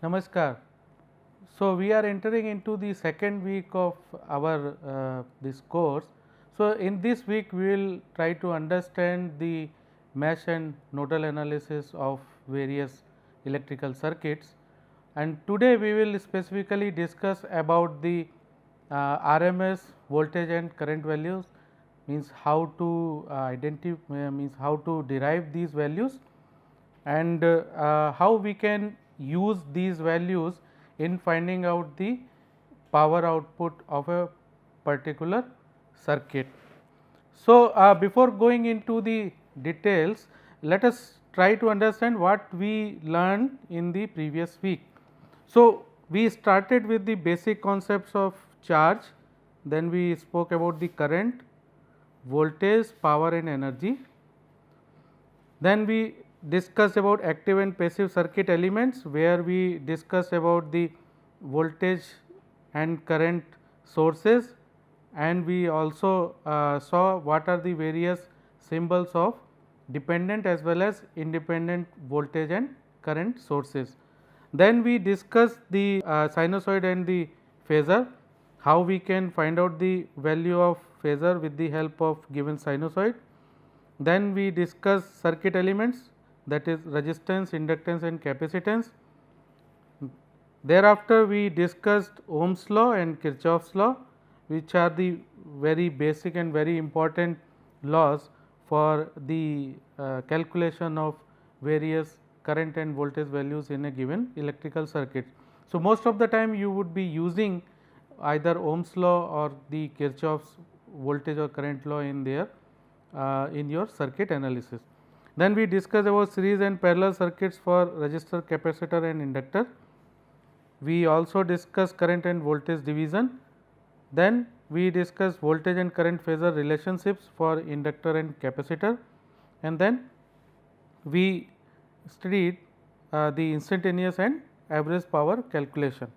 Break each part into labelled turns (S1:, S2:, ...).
S1: Namaskar. So, we are entering into the second week of our this course. So, in this week we will try to understand the mesh and nodal analysis of various electrical circuits, and today we will specifically discuss about the RMS voltage and current values, means how to identify, means how to derive these values, and how we can use these values in finding out the power output of a particular circuit. So, before going into the details, let us try to understand what we learned in the previous week. So, we started with the basic concepts of charge, then we spoke about the current, voltage, power and energy. Then we discussed about active and passive circuit elements, where we discussed about the voltage and current sources, and we also saw what are the various symbols of dependent as well as independent voltage and current sources. Then we discussed the sinusoid and the phasor, how we can find out the value of phasor with the help of given sinusoid. Then we discussed circuit elements, that is resistance, inductance and capacitance. Thereafter, we discussed Ohm's law and Kirchhoff's law, which are the very basic and very important laws for the calculation of various current and voltage values in a given electrical circuit. So, most of the time you would be using either Ohm's law or the Kirchhoff's voltage or current law in there in your circuit analysis. Then we discussed about series and parallel circuits for resistor, capacitor and inductor. We also discussed current and voltage division. Then we discussed voltage and current phasor relationships for inductor and capacitor, and then we studied the instantaneous and average power calculation.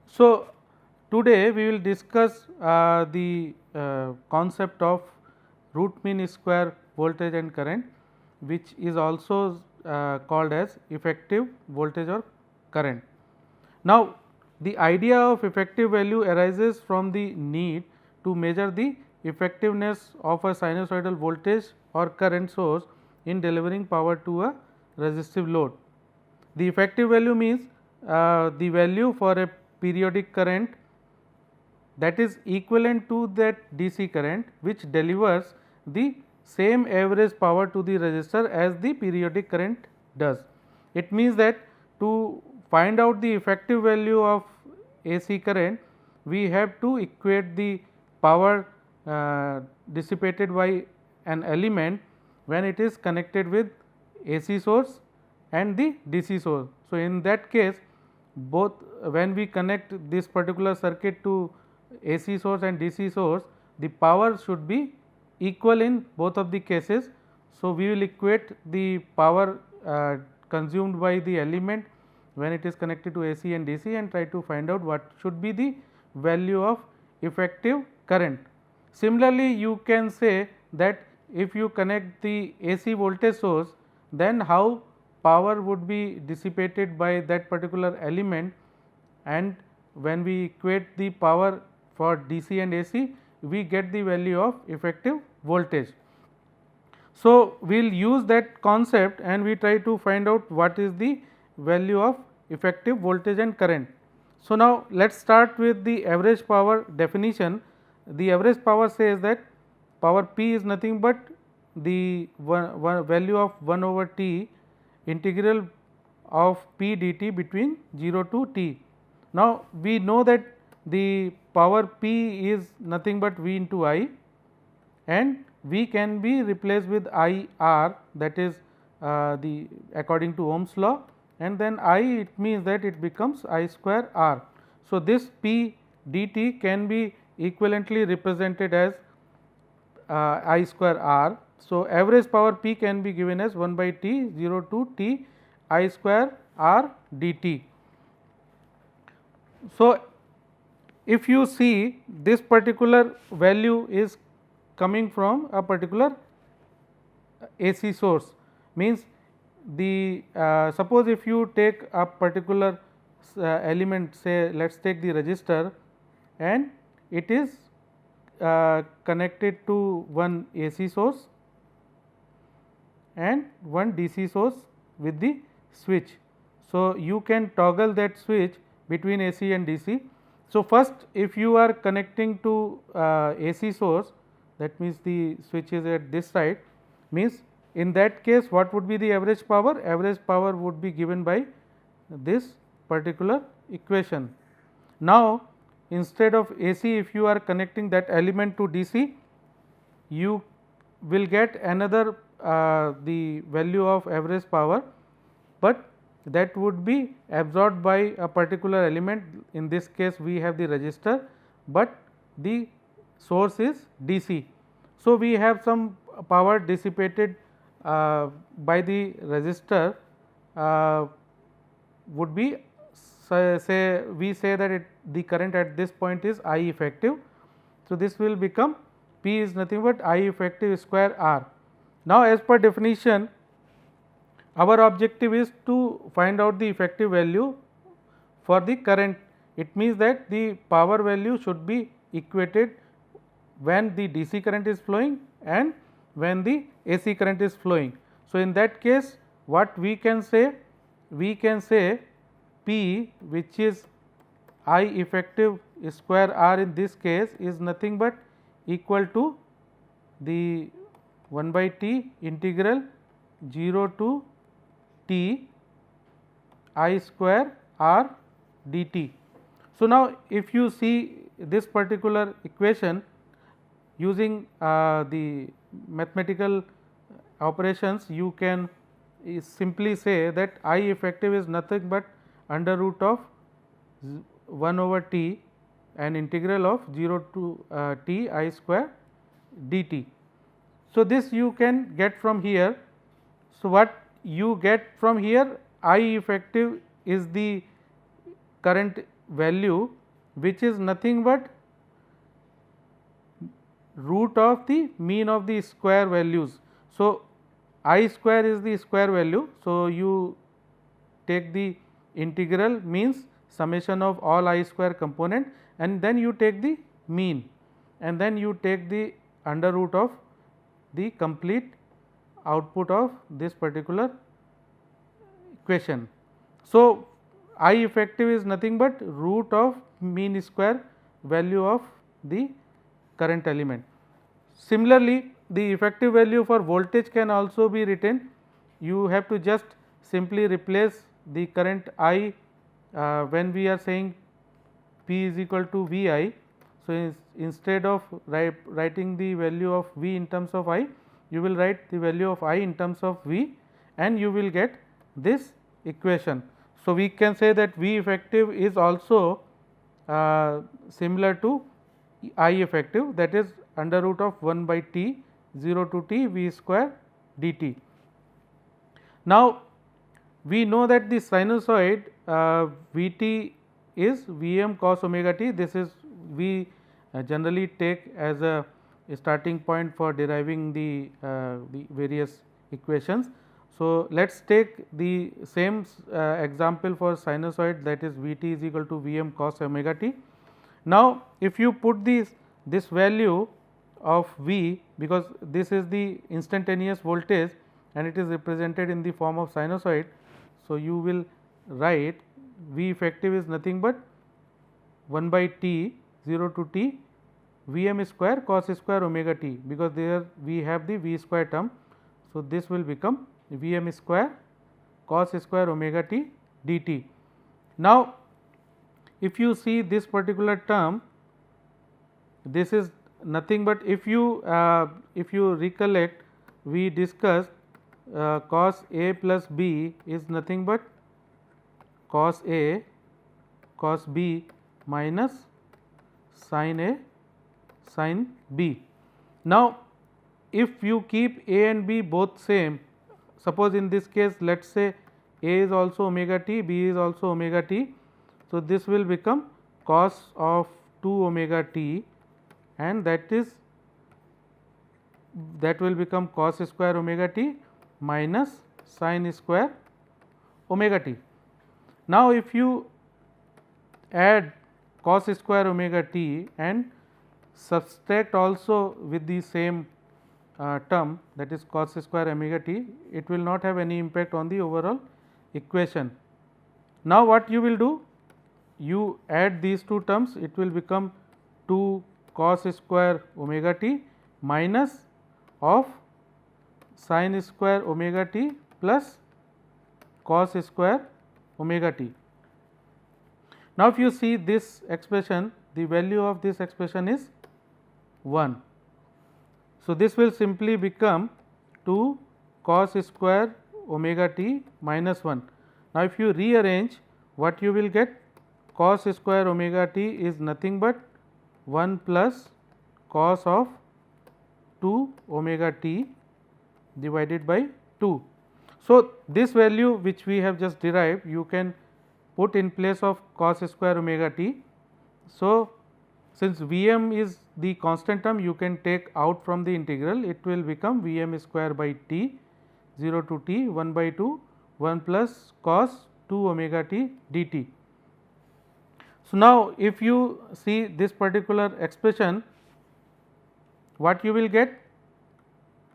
S1: So, today we will discuss the concept of root mean square voltage and current, which is also called as effective voltage or current. Now, the idea of effective value arises from the need to measure the effectiveness of a sinusoidal voltage or current source in delivering power to a resistive load. The effective value means the value for a periodic current that is equivalent to that DC current, which delivers the same average power to the resistor as the periodic current does. It means that to find out the effective value of AC current, we have to equate the power dissipated by an element when it is connected with AC source and the DC source. So, in that case, both when we connect this particular circuit to AC source and DC source, the power should be equal in both of the cases. So, we will equate the power consumed by the element when it is connected to AC and DC and try to find out what should be the value of effective current. Similarly, you can say that if you connect the AC voltage source, then how power would be dissipated by that particular element, and when we equate the power for DC and AC, we get the value of effective voltage. So, we will use that concept and we try to find out what is the value of effective voltage and current. So, now let us start with the average power definition. The average power says that power P is nothing but the value of 1 over T integral of P dt between 0 to T. Now, we know that the power P is nothing but V into I, and V can be replaced with I R, that is the according to Ohm's law, and then I, it means that it becomes I square R. So, this P dt can be equivalently represented as I square R. So, average power P can be given as 1 by T 0 to T I square R dt. So, if you see this particular value is coming from a particular AC source, means the suppose if you take a particular element, say let us take the resistor, and it is connected to one AC source and one DC source with the switch. So, you can toggle that switch between AC and DC. So, first if you are connecting to AC source, that means the switch is at this side, means in that case what would be the average power? Average power would be given by this particular equation. Now, instead of AC, if you are connecting that element to DC, you will get another the value of average power, but that would be absorbed by a particular element. In this case we have the resistor, but the source is DC. So, we have some power dissipated by the resistor would be, say we say that the current at this point is I effective. So, this will become P is nothing but I effective square R. Now, as per definition, our objective is to find out the effective value for the current. It means that the power value should be equated when the DC current is flowing and when the AC current is flowing. So, in that case what we can say? We can say P, which is I effective square R in this case, is nothing but equal to the 1 by T integral 0 to T I square R dt. So, now if you see this particular equation using the mathematical operations, you can simply say that I effective is nothing but under root of 1 over T and integral of 0 to T I square dt. So, this you can get from here. So, what you get from here? I effective is the current value, which is nothing but root of the mean of the square values. So, I square is the square value. So, you take the integral, means summation of all I square component, and then you take the mean, and then you take the under root of the complete output of this particular equation. So, I effective is nothing but root of mean square value of the current element. Similarly, the effective value for voltage can also be written. You have to just simply replace the current I when we are saying P is equal to V I. So, instead of writing the value of V in terms of I, you will write the value of I in terms of V, and you will get this equation. So, we can say that V effective is also similar to I effective, that is under root of 1 by T 0 to T V square dt. Now, we know that the sinusoid Vt is Vm cos omega t. This is we generally take as a starting point for deriving the various equations. So, let us take the same example for sinusoid, that is Vt is equal to Vm cos omega t. Now, if you put this value of V, because this is the instantaneous voltage and it is represented in the form of sinusoid. So, you will write V effective is nothing but 1 by T 0 to T Vm square cos square omega t, because there we have the V square term. So, this will become Vm square cos square omega t dt. Now, if you see this particular term, this is nothing but, if you recollect, we discussed cos A plus B is nothing but cos A cos B minus sin A sin B. Now, if you keep A and B both same, suppose in this case let us say A is also omega t, B is also omega t. So, this will become cos of 2 omega t, and that will become cos square omega t minus sin square omega t. Now, if you add cos square omega t and subtract also with the same term, that is cos square omega t, it will not have any impact on the overall equation. Now, what you will do? You add these two terms, it will become 2 cos square omega t minus of sin square omega t plus cos square omega t. Now, if you see this expression, the value of this expression is 1. So, this will simply become 2 cos square omega t minus 1. Now, if you rearrange, what you will get? Cos square omega t is nothing but 1 plus cos of 2 omega t divided by 2. So, this value which we have just derived, you can put in place of cos square omega t. So, since V m is the constant term, you can take out from the integral, it will become V m square by t 0 to t 1 by 2 1 plus cos 2 omega t dt. So, now if you see this particular expression, what you will get?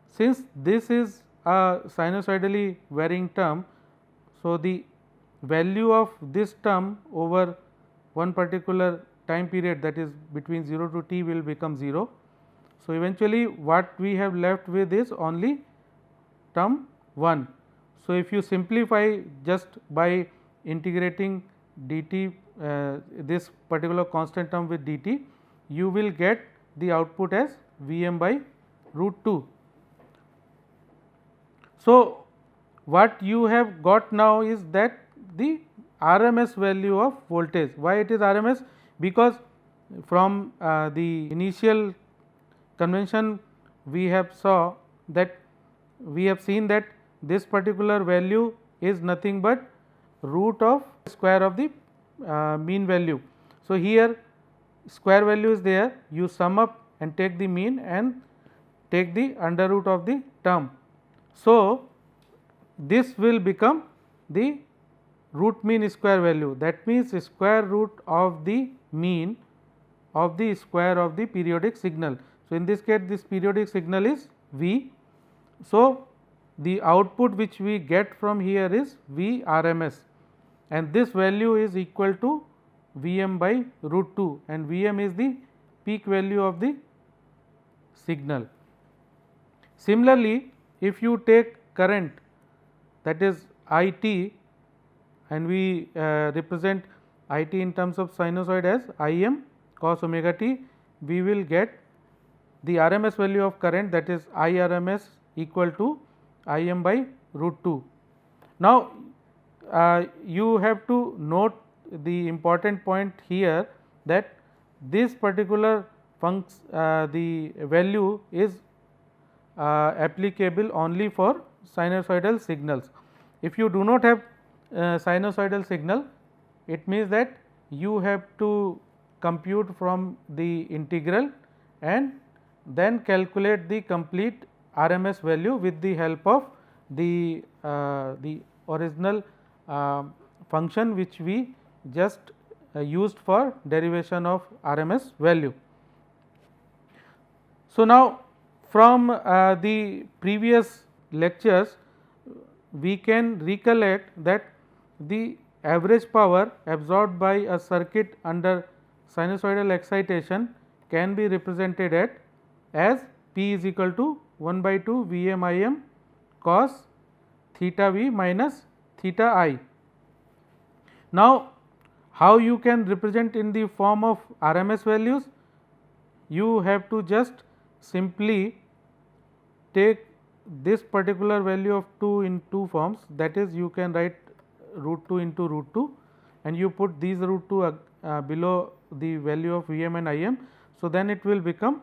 S1: Since this is a sinusoidally varying term, so the value of this term over one particular time period, that is between 0 to t, will become 0. So, eventually what we have left with is only term 1. So, if you simplify just by integrating dt, this particular constant term with dt, you will get the output as V m by root 2. So, what you have got now is that the RMS value of voltage. Why it is RMS? Because from the initial convention we have seen that this particular value is nothing but root of square of the mean value. So, here square value is there, you sum up and take the mean and take the under root of the term. So, this will become the root mean square value, that means square root of the mean of the square of the periodic signal. So, in this case this periodic signal is V. So, the output which we get from here is V RMS, and this value is equal to V m by root 2, and V m is the peak value of the signal. Similarly, if you take current, that is I t, and we represent I t in terms of sinusoid as I m cos omega t, we will get the RMS value of current, that is I RMS equal to I m by root 2. Now, you have to note the important point here, that this particular the value is applicable only for sinusoidal signals. If you do not have sinusoidal signal, it means that you have to compute from the integral and then calculate the complete RMS value with the help of the original function which we just used for derivation of RMS value. So, now from the previous lectures we can recollect that the average power absorbed by a circuit under sinusoidal excitation can be represented as P is equal to 1 by 2 V m I m cos theta V minus theta I. Now, how you can represent in the form of RMS values? You have to just simply take this particular value of 2 in two forms, that is you can write root 2 into root 2 and you put these root 2 below the value of V m and I m. So, then it will become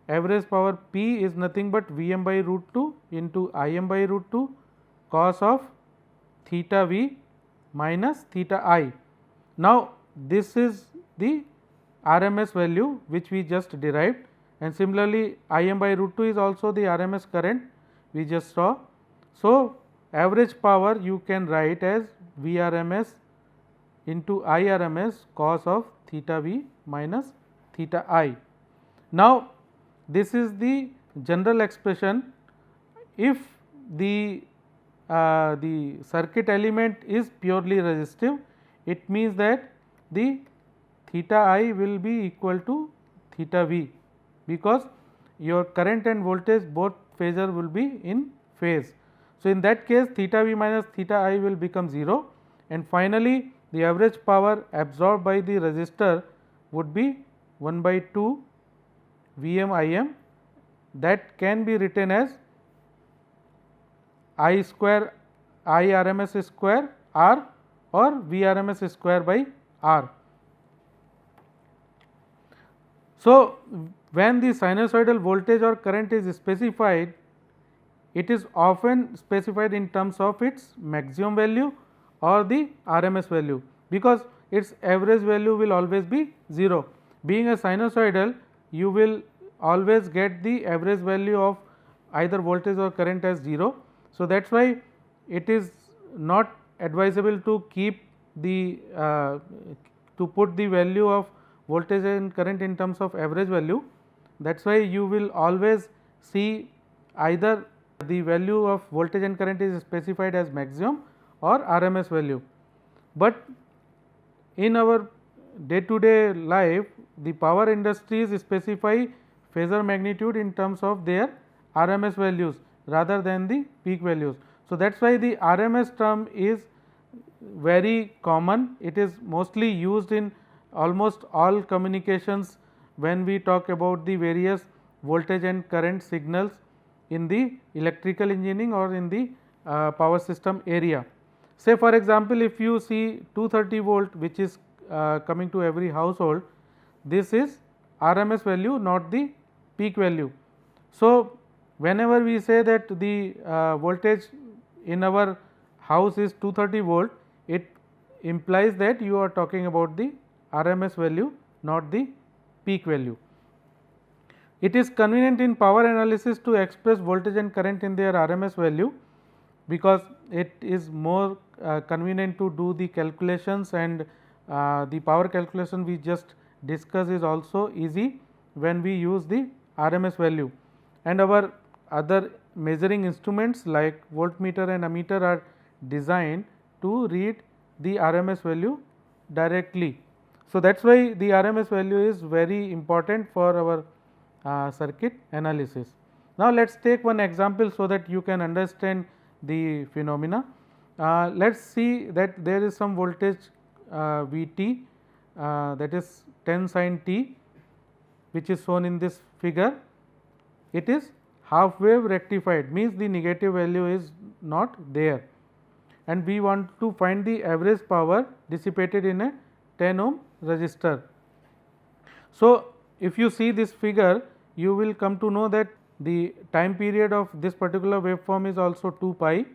S1: average power P is nothing but V m by root 2 into I m by root 2 cos of theta V minus theta I. Now, this is the RMS value which we just derived, and similarly Im by root 2 is also the RMS current we just saw. So, average power you can write as Vrms into Irms cos of theta v minus theta I. Now, this is the general expression. If the circuit element is purely resistive, it means that the theta I will be equal to theta v, because your current and voltage both phasor will be in phase. So, in that case theta v minus theta I will become 0, and finally, the average power absorbed by the resistor would be 1 by 2 Vm Im, that can be written as I square I RMS square R or Vrms square by R. So, when the sinusoidal voltage or current is specified, it is often specified in terms of its maximum value or the RMS value, because its average value will always be 0. Being a sinusoidal, you will always get the average value of either voltage or current as 0. So, that is why it is not advisable to keep the to put the value of voltage and current in terms of average value. That is why you will always see either the value of voltage and current is specified as maximum or RMS value. But in our day to day life, the power industries specify phasor magnitude in terms of their RMS values rather than the peak values. So, that is why the RMS term is very common. It is mostly used in almost all communications when we talk about the various voltage and current signals in the electrical engineering or in the power system area. Say for example, if you see 230 volt which is coming to every household, this is RMS value, not the peak value. So, whenever we say that the voltage in our house is 230 volt, it implies that you are talking about the RMS value, not the peak value. It is convenient in power analysis to express voltage and current in their RMS value, because it is more convenient to do the calculations, and the power calculation we just discussed is also easy when we use the RMS value. And our other measuring instruments like voltmeter and ammeter are designed to read the RMS value directly. So, that is why the RMS value is very important for our circuit analysis. Now, let us take one example so that you can understand the phenomena. Let us see that there is some voltage Vt, that is 10 sin t, which is shown in this figure. It is half wave rectified, means the negative value is not there, and we want to find the average power dissipated in a 10 ohm resistor. So, if you see this figure, you will come to know that the time period of this particular waveform is also 2 pi,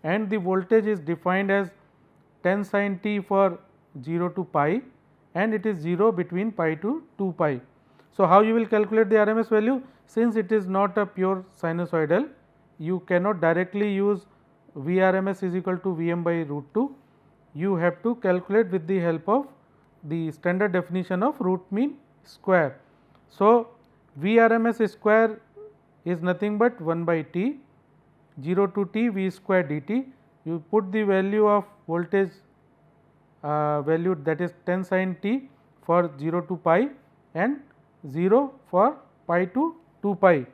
S1: and the voltage is defined as 10 sin t for 0 to pi, and it is 0 between pi to 2 pi. So, how you will calculate the RMS value? Since it is not a pure sinusoidal, you cannot directly use Vrms is equal to Vm by root 2. You have to calculate with the help of the standard definition of root mean square. So, Vrms square is nothing but 1 by t, 0 to t V square dt. You put the value of voltage value, that is 10 sin t for 0 to pi and 0 for pi to 2 pi.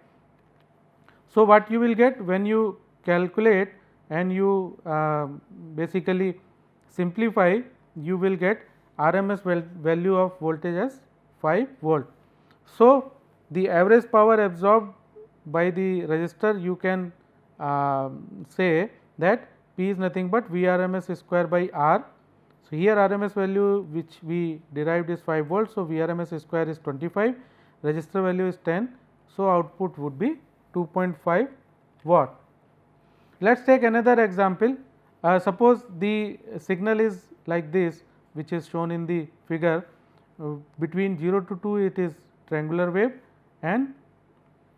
S1: So, what you will get when you calculate and you basically simplify, you will get RMS value of voltage as 5 volt. So, the average power absorbed by the resistor, you can say that P is nothing but Vrms square by R. So, here RMS value which we derived is 5 volts. So, Vrms square is 25, resistor value is 10. So, output would be 2.5 watt. Let us take another example. Suppose the signal is like this, which is shown in the figure. Between 0 to 2 it is triangular wave, and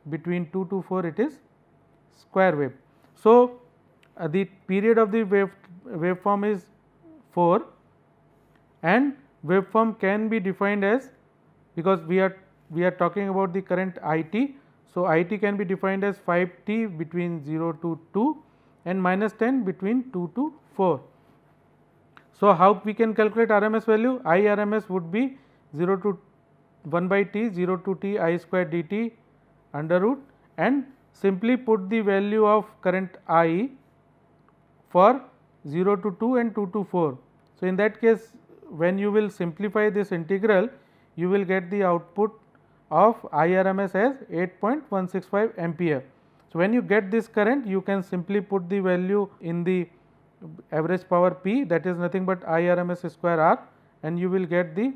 S1: between 2 to 4 it is square wave. So, the period of the waveform is 4, and waveform can be defined as, because we are talking about the current IT. So, IT can be defined as 5t between 0 to 2 and minus 10 between 2 to 4. So, how we can calculate RMS value? I RMS would be 0 to 1 by t, 0 to t I square dt under root, and simply put the value of current I for 0 to 2 and 2 to 4. So, in that case, when you will simplify this integral, you will get the output of IRMS as 8.165 ampere. So, when you get this current, you can simply put the value in the average power P, that is nothing but IRMS square R, and you will get the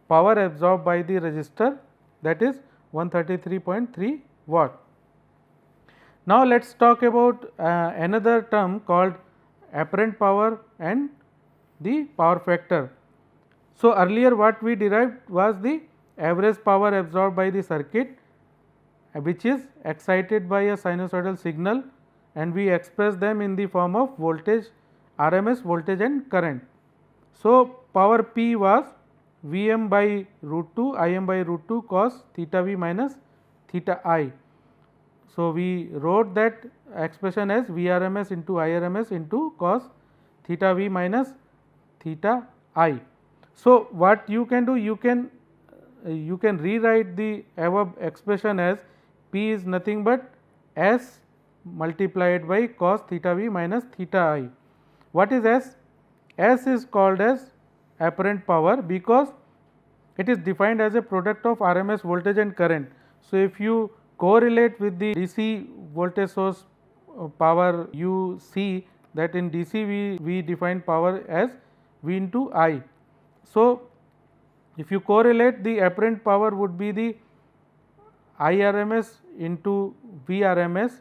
S1: power absorbed by the resistor, that is 133.3 watt. Now, let us talk about another term called apparent power and the power factor. So, earlier what we derived was the average power absorbed by the circuit, which is excited by a sinusoidal signal, and we express them in the form of voltage, RMS voltage and current. So, power P was Vm by root 2 Im by root 2 cos theta V minus theta I. So, we wrote that expression as Vrms into Irms into cos theta V minus theta I. So, what you can do, you can rewrite the above expression as P is nothing but S multiplied by cos theta V minus theta I. What is S? S is called as apparent power because it is defined as a product of RMS voltage and current. So, if you correlate with the DC voltage source power, you see that in DC we define power as V into I. So, if you correlate, the apparent power would be the IRMS into Vrms,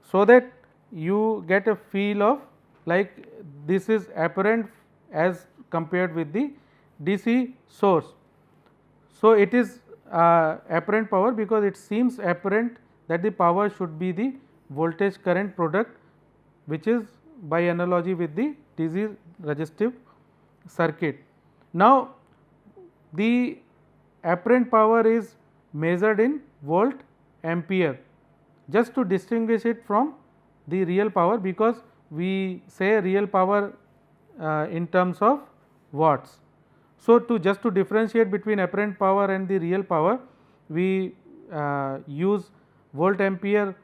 S1: so that you get a feel of like this is apparent as compared with the DC source. So, it is apparent power because it seems apparent that the power should be the voltage current product, which is by analogy with the DC resistive circuit. Now, the apparent power is measured in volt ampere, just to distinguish it from the real power, because we say real power in terms of watts. So, just to differentiate between apparent power and the real power, we use volt ampere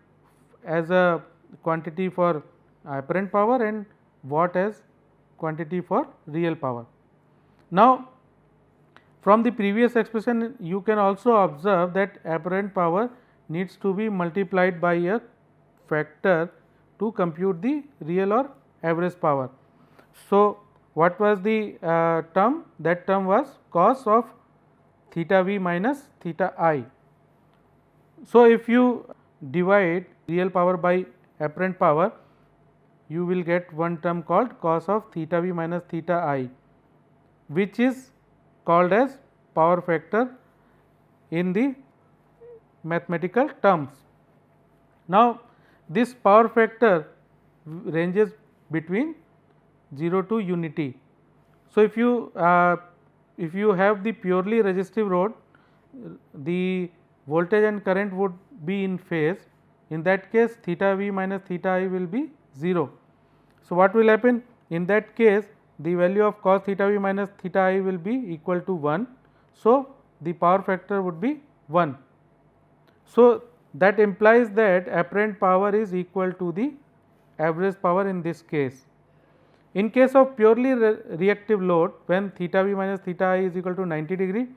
S1: as a quantity for apparent power and watt as quantity for real power. Now, from the previous expression, you can also observe that apparent power needs to be multiplied by a factor to compute the real or average power. So, what was the term? That term was cos of theta V minus theta I. So, if you divide real power by apparent power, you will get one term called cos of theta V minus theta I, which is called as power factor in the mathematical terms. Now, this power factor ranges between 0 to unity. So, if you have the purely resistive rod, the voltage and current would be in phase. In that case, theta V minus theta I will be 0. So, what will happen? In that case, the value of cos theta V minus theta I will be equal to 1. So, the power factor would be 1. So, that implies that apparent power is equal to the average power in this case. In case of purely reactive load, when theta V minus theta I is equal to 90 degree,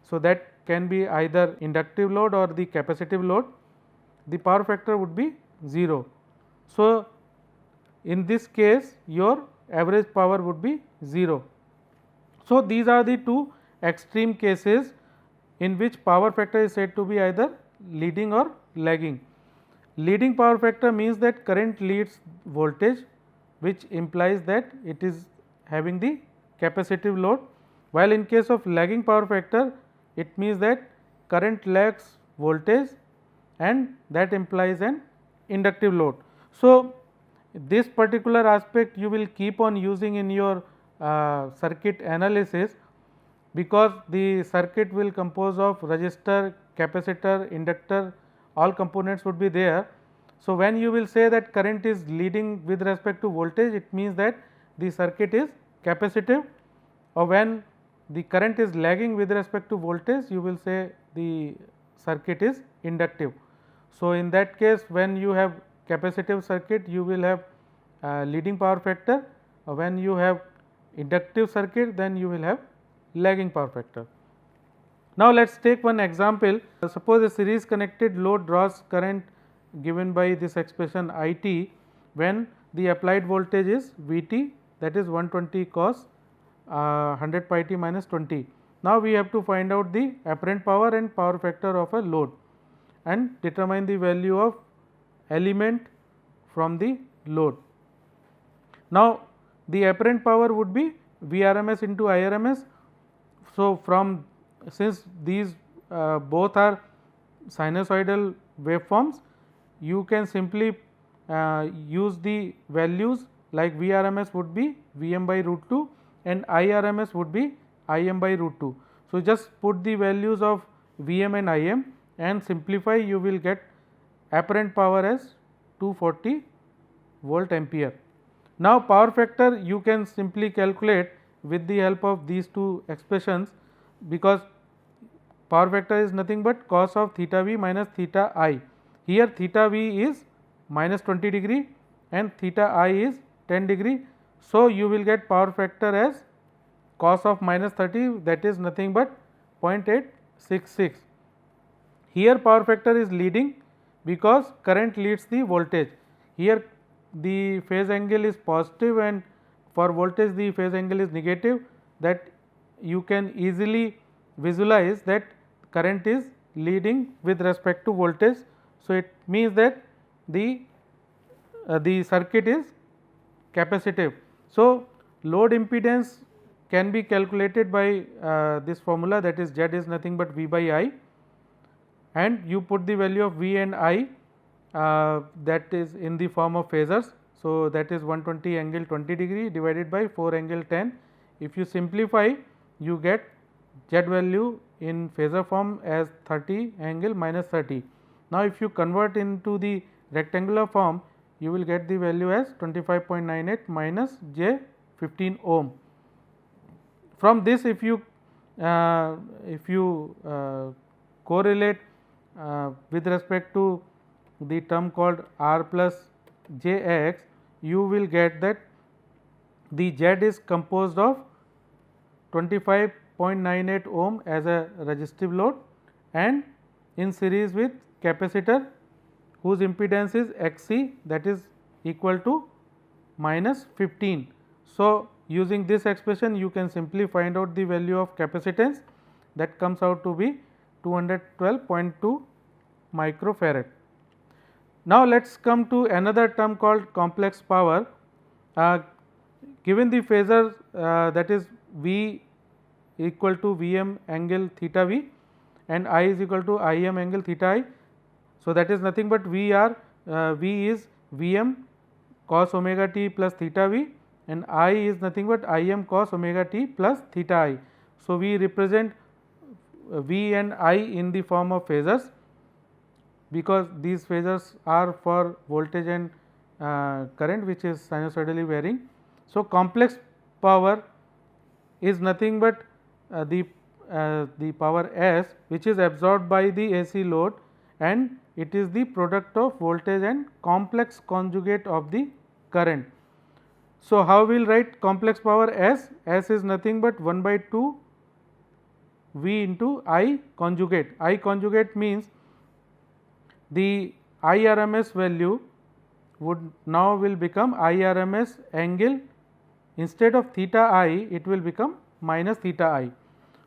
S1: so that can be either inductive load or the capacitive load, the power factor would be 0. So, in this case your average power would be 0. So, these are the two extreme cases in which power factor is said to be either leading or lagging. Leading power factor means that current leads voltage, which implies that it is having the capacitive load, while in case of lagging power factor it means that current lags voltage and that implies an inductive load. So, this particular aspect you will keep on using in your circuit analysis, because the circuit will compose of resistor, capacitor, inductor, all components would be there. So, when you will say that current is leading with respect to voltage, it means that the circuit is capacitive, or when the current is lagging with respect to voltage, you will say the circuit is inductive. So, in that case, when you have capacitive circuit, you will have leading power factor, when you have inductive circuit, then you will have lagging power factor. Now, let us take one example. Suppose a series connected load draws current given by this expression I t, when the applied voltage is V t, that is 120 cos 100 pi t minus 20. Now, we have to find out the apparent power and power factor of a load and determine the value of element from the load. Now, the apparent power would be Vrms into Irms. So, from since these both are sinusoidal waveforms, you can simply use the values like Vrms would be Vm by root 2 and Irms would be Im by root 2. So, just put the values of Vm and Im and simplify, you will get apparent power as 240 volt ampere. Now, power factor you can simply calculate with the help of these two expressions, because power factor is nothing but cos of theta v minus theta I. Here theta v is minus 20 degree and theta I is 10 degree. So, you will get power factor as cos of minus 30, that is nothing but 0.866. Here power factor is leading because current leads the voltage. Here the phase angle is positive and for voltage the phase angle is negative, that you can easily visualize that current is leading with respect to voltage. So, it means that the circuit is capacitive. So, load impedance can be calculated by this formula, that is Z is nothing but V by I, and you put the value of V and I that is in the form of phasors. So, that is 120 angle 20 degree divided by 4 angle 10. If you simplify, you get Z value in phasor form as 30 angle minus 30. Now, if you convert into the rectangular form, you will get the value as 25.98 minus J 15 ohm. From this, if you correlate with respect to the term called R plus Jx, you will get that the Z is composed of 25.98 ohm as a resistive load and in series with capacitor whose impedance is Xc, that is equal to minus 15. So, using this expression you can simply find out the value of capacitance, that comes out to be 212.2 microfarad. Now, let us come to another term called complex power. Given the phasor that is V equal to Vm angle theta v and I is equal to Im angle theta I. So, that is nothing but V is Vm cos omega t plus theta v and I is nothing but Im cos omega t plus theta I. So, we represent V and I in the form of phasors, because these phasors are for voltage and current which is sinusoidally varying. So, complex power is nothing but the power S which is absorbed by the AC load, and it is the product of voltage and complex conjugate of the current. So, how we will write complex power S? S is nothing but 1 by 2 V into I conjugate. I conjugate means the IRMS value would now will become IRMS angle, instead of theta I it will become minus theta I.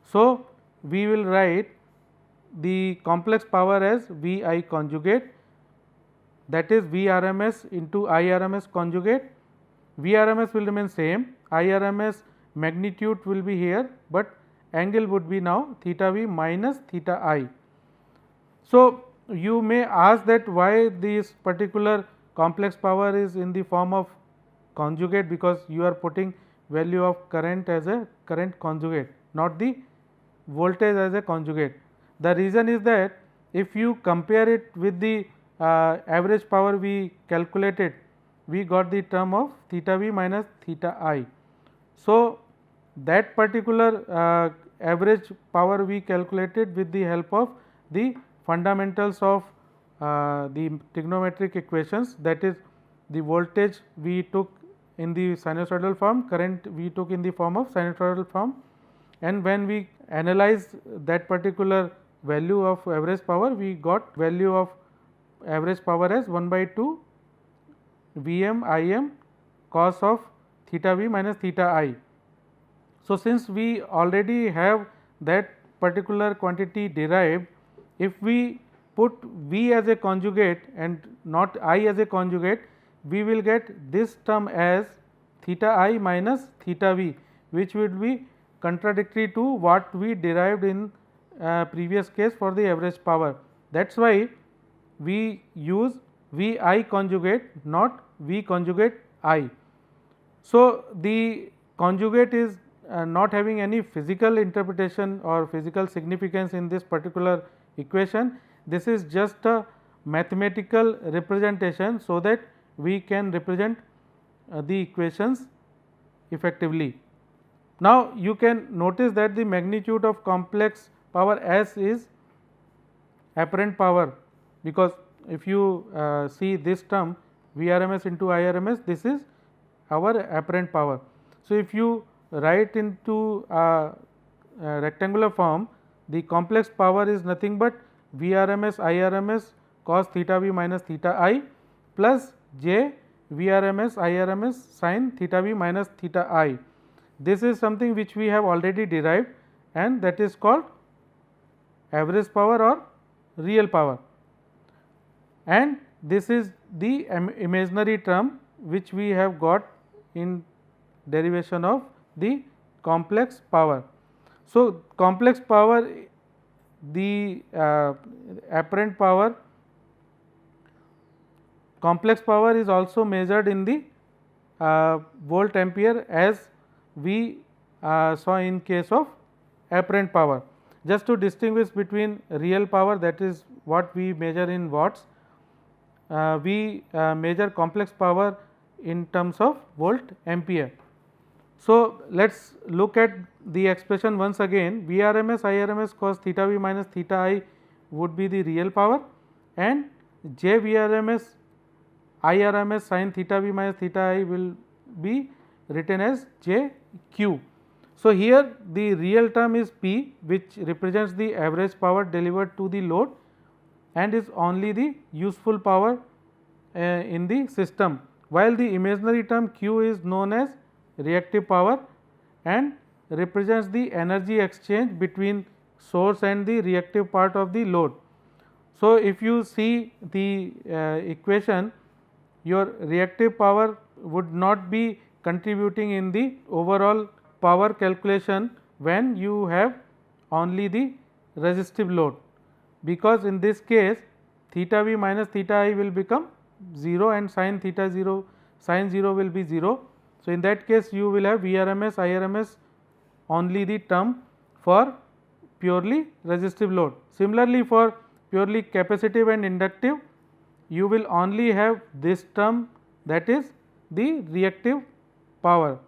S1: So, we will write the complex power as V I conjugate, that is Vrms into IRMS conjugate. Vrms will remain same, IRMS magnitude will be here, but angle would be now theta v minus theta I. So, you may ask that why this particular complex power is in the form of conjugate, because you are putting value of current as a current conjugate, not the voltage as a conjugate. The reason is that if you compare it with the average power we calculated, we got the term of theta v minus theta I. So, that particular average power we calculated with the help of the fundamentals of the trigonometric equations, that is the voltage we took in the sinusoidal form, current we took in the form of sinusoidal form, and when we analyze that particular value of average power, we got value of average power as 1 by 2 Vm Im cos of theta v minus theta I. So, since we already have that particular quantity derived, if we put V as a conjugate and not I as a conjugate, we will get this term as theta I minus theta V, which would be contradictory to what we derived in previous case for the average power. That is why we use V I conjugate, not V conjugate I. So, the conjugate is not having any physical interpretation or physical significance in this particular equation. This is just a mathematical representation, so that we can represent the equations effectively. Now, you can notice that the magnitude of complex power S is apparent power, because if you see this term Vrms into Irms, this is our apparent power. So, if you write into rectangular form, the complex power is nothing but Vrms Irms cos theta v minus theta I plus j Vrms Irms sin theta v minus theta I. This is something which we have already derived, and that is called average power or real power, and this is the imaginary term which we have got in derivation of the complex power. So, complex power, the apparent power, complex power is also measured in the volt ampere, as we saw in case of apparent power. Just to distinguish between real power, that is what we measure in watts, we measure complex power in terms of volt ampere. So, let us look at the expression once again. Vrms Irms cos theta v minus theta I would be the real power, and j Vrms Irms sin theta v minus theta I will be written as j q. So, here the real term is P, which represents the average power delivered to the load and is only the useful power in the system, while the imaginary term Q is known as reactive power and represents the energy exchange between source and the reactive part of the load. So, if you see the equation, your reactive power would not be contributing in the overall power calculation when you have only the resistive load, because in this case theta v minus theta I will become 0 and sin theta 0 sin 0 will be 0. So, in that case you will have Vrms Irms only the term for purely resistive load. Similarly, for purely capacitive and inductive, you will only have this term, that is the reactive power.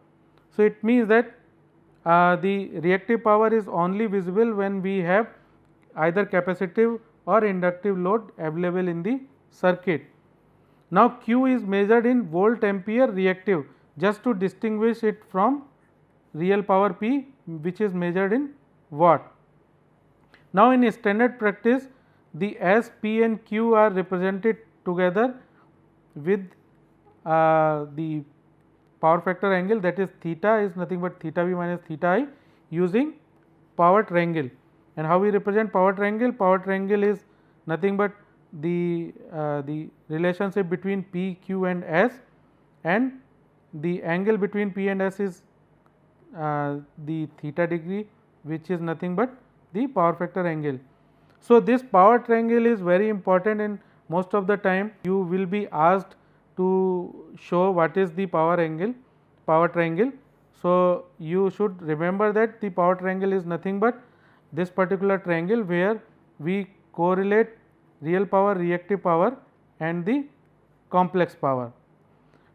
S1: So, it means that the reactive power is only visible when we have either capacitive or inductive load available in the circuit. Now, Q is measured in volt ampere reactive, just to distinguish it from real power P, which is measured in watt. Now, in standard practice, the S, P and Q are represented together with the power factor angle, that is theta is nothing but theta v minus theta I, using power triangle. And how we represent power triangle? Power triangle is nothing but the relationship between P, Q and S, and the angle between P and S is the theta degree, which is nothing but the power factor angle. So, this power triangle is very important, and most of the time you will be asked to show what is the power triangle. So, you should remember that the power triangle is nothing but this particular triangle where we correlate real power, reactive power and the complex power.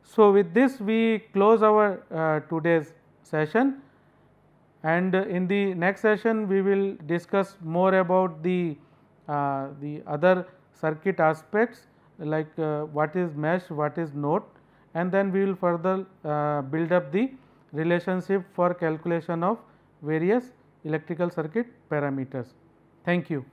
S1: So, with this we close our today's session, and in the next session we will discuss more about the other circuit aspects, like what is mesh, what is node, and then we will further build up the relationship for calculation of various electrical circuit parameters. Thank you.